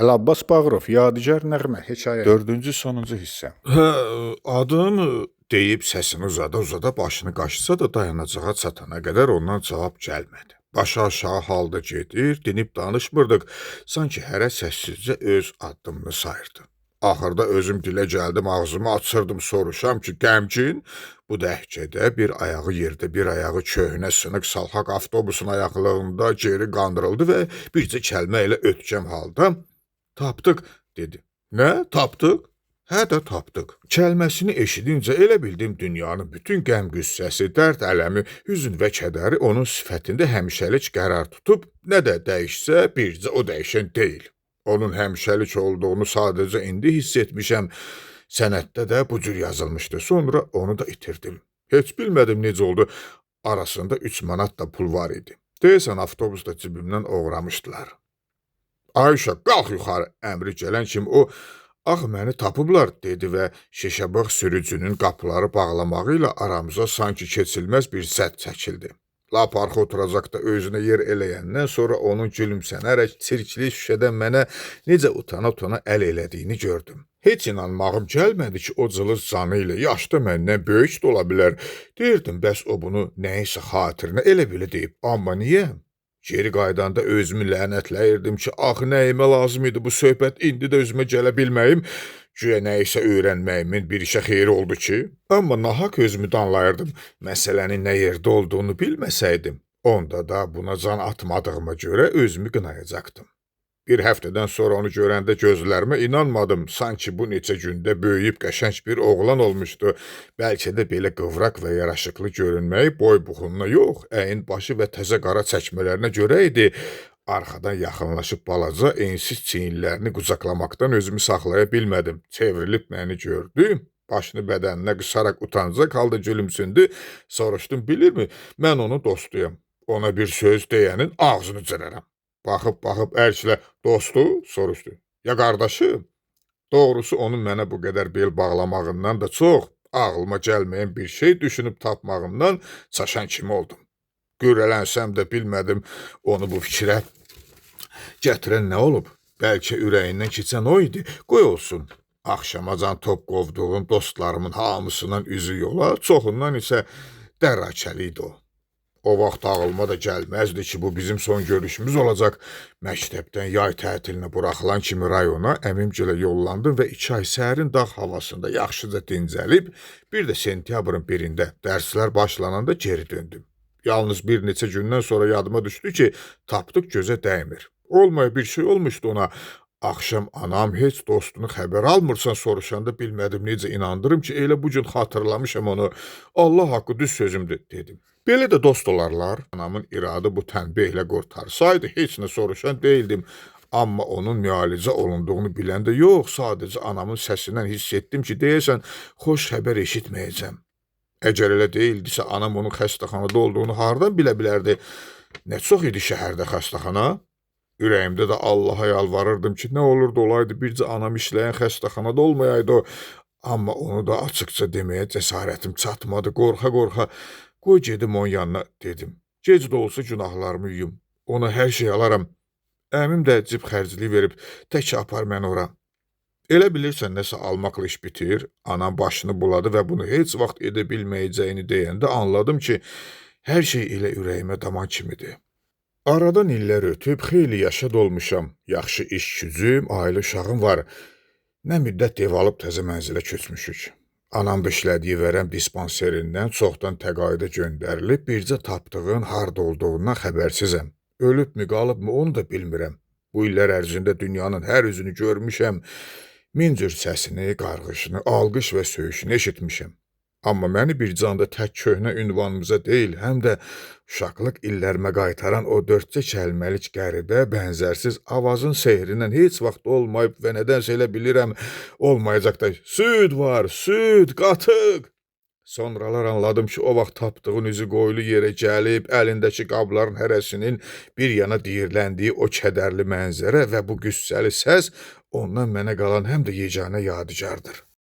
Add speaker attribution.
Speaker 1: Əlabbas Bağırov, Yadigar nəğmə, hekayə.
Speaker 2: 4-cü, sonuncu hissə.
Speaker 3: Adım deyib səsini uzada-uzada başını qaşısa da dayanacağa çatana qədər ondan cavab gəlmədi. Başı aşağı halda gedir, dinib danışmırdıq. Sanki hərə səssizcə öz addımını sayırdı. Axırda özüm dilə gəldim, ağzımı açırdım, soruşam ki, qəmgin, bu dəhcədə bir ayağı yerdə, bir ayağı köhnə, sınıq salxaq avtobusun ayaqlığında geri qandırıldı və bircə kəlmə ilə ötkəm halda tapdıq, dedi. Nə? Tapdıq? Hə də tapdıq. Kəlməsini eşidincə elə bildim dünyanın bütün qəm qüssəsi, dərd ələmi, hüzn və kədəri onun sifətində həmişəlik qərar tutub, nə də dəyişsə bircə o dəyişən deyil. Onun həmişəlik olduğunu sadəcə indi hiss etmişəm. Sənətdə də bu cür yazılmışdı. Sonra onu da itirdim. Heç bilmədim necə oldu. Arasında 3 manat da pul var idi. Deyəsən avtobusda cibimdən oğramışdılar. Ayşə, qalx yuxarı, əmri gələn kimi o, ax məni tapıblar, dedi və şişəbağ sürücünün qapıları bağlamağı ilə aramıza sanki keçilməz bir sədd çəkildi. Lap arxa oturacaqda özünə yer eləyəndən sonra onun gülümsənərək çirkli şüşədən mənə necə utana-utana əl elədiyini gördüm. Heç inanmağım gəlmədi ki, o cılız canı ilə yaşda məndən böyük də ola bilər. Deyirdim, bəs o bunu nəyinsə xatirinə elə belə deyib. Amma niyə? Geri qaydanda özümü lənətləyirdim ki, axı nəyimə lazım idi bu söhbət, indi də özümə gələ bilməyim, güya nəyisə öyrənməyimin bir işə xeyri oldu ki. Amma nahaq özümü danlayırdım, məsələnin nə yerdə olduğunu bilməsəydim, onda da buna can atmadığıma görə özümü qınayacaqdım. Bir həftədən sonra onu görəndə gözlərimə inanmadım, sanki bu neçə gündə böyüyüb qəşəng bir oğlan olmuşdu. Bəlkə də belə qıvraq və yaraşıqlı görünməyi boy-buxununa yox, əyin başı və təzə qara çəkmələrinə görə idi. Arxadan yaxınlaşıb balaca, ensiz çiyinlərini qucaqlamaqdan özümü saxlaya bilmədim. Çevrilib məni gördü, başını bədəninə qısaraq utancaq halda gülümsündü. Soruşdum, bilirmi, mən onun dostuyam. Ona bir söz deyənin ağzını cırarım. Baxıb ərklə, dostu, soruşdu. Ya qardaşı? Doğrusu onun mənə bu qədər bel bağlamağından da çox, ağlıma gəlməyən bir şey düşünüb tapmağımdan çaşan kimi oldum. Qürrələnsəm də bilmədim onu bu fikrə gətirən nə olub? Bəlkə ürəyindən keçən o idi, qoy olsun. Axşamacan top qovduğum dostlarımın hamısından üzü yola, çoxundan isə dərrakəli idi o. O vaxt ağılıma da gəlməzdi ki, bu bizim son görüşümüz olacaq. Məktəbdən yay tətilinə buraxılan kimi rayona əmimgilə yollandım və 2 ay sərin dağ havasında yaxşıca dincəlib, bir də sentyabrın 1-də dərslər başlananda geri döndüm. Yalnız bir neçə gündən sonra yadıma düşdü ki, tapdıq gözə dəymir. Olmaya bir şey olmuşdu ona. Axşam anam heç dostunu xəbər almırsan soruşanda bilmədim necə inandırım ki, elə bu gün xatırlamışam onu. Allah haqqı düz sözümdür, dedim. Belə də dost olarlar. Anamın iradı bu tənbihlə qurtarsaydı heç nə soruşan deyildim. Amma onun müalicə olunduğunu biləndə yox, sadəcə anamın səsindən hiss etdim ki, deyəsən, xoş xəbər eşitməyəcəm. Əgər elə deyildisə, anam onun xəstəxanada olduğunu hardan bilə bilərdi? Nə çox idi şəhərdə xəstəxana? Ürəyimdə də Allaha yalvarırdım ki, nə olurdu olaydı, bircə anam işləyən xəstəxanada olmayaydı o. Amma onu da açıqca deməyə cəsarətim çatmadı, qorxa-qorxa. Qoy gedim onun yanına, dedim. Gec də olsa günahlarımı yuyum, ona hər şey alaram. Əmim də cib xərcliyi verib, tək apar məni ora. Elə bilirsən, nəsə almaqla iş bitir. Anam başını buladı və bunu heç vaxt edə bilməyəcəyini deyəndə anladım ki, hər şey elə ürəyimə daman kimidir. Aradan illər ötüb, xeyli yaşa dolmuşam. Yaxşı iş gücüm, ailə uşağım var. Nə müddət ev alıb təzə mənzilə köçmüşük. Anam da işlədiyi vərəm dispanserindən çoxdan təqaüdə göndərilib, bircə tapdığın harda olduğundan xəbərsizəm. Ölübmü, qalıbmı, onu da bilmirəm. Bu illər ərzində dünyanın hər üzünü görmüşəm. Min cür səsini, qarğışını, alqış və söyüşünü eşitmişəm. Amma məni bir canda tək köhnə ünvanımıza deyil, həm də uşaqlıq illərimə qaytaran o 4 kəlməlik qəribə, bənzərsiz avazın sehrindən heç vaxt olmayıb və nədənsə elə bilirəm, olmayacaq da süd var, süd, qatıq. Sonralar anladım ki, o vaxt tapdığın üzü qoyulu yerə gəlib, əlindəki qabların hərəsinin bir yana diyirləndiyi o kədərli mənzərə və bu qüssəli səs ondan mənə qalan həm də yeganə yadigardır.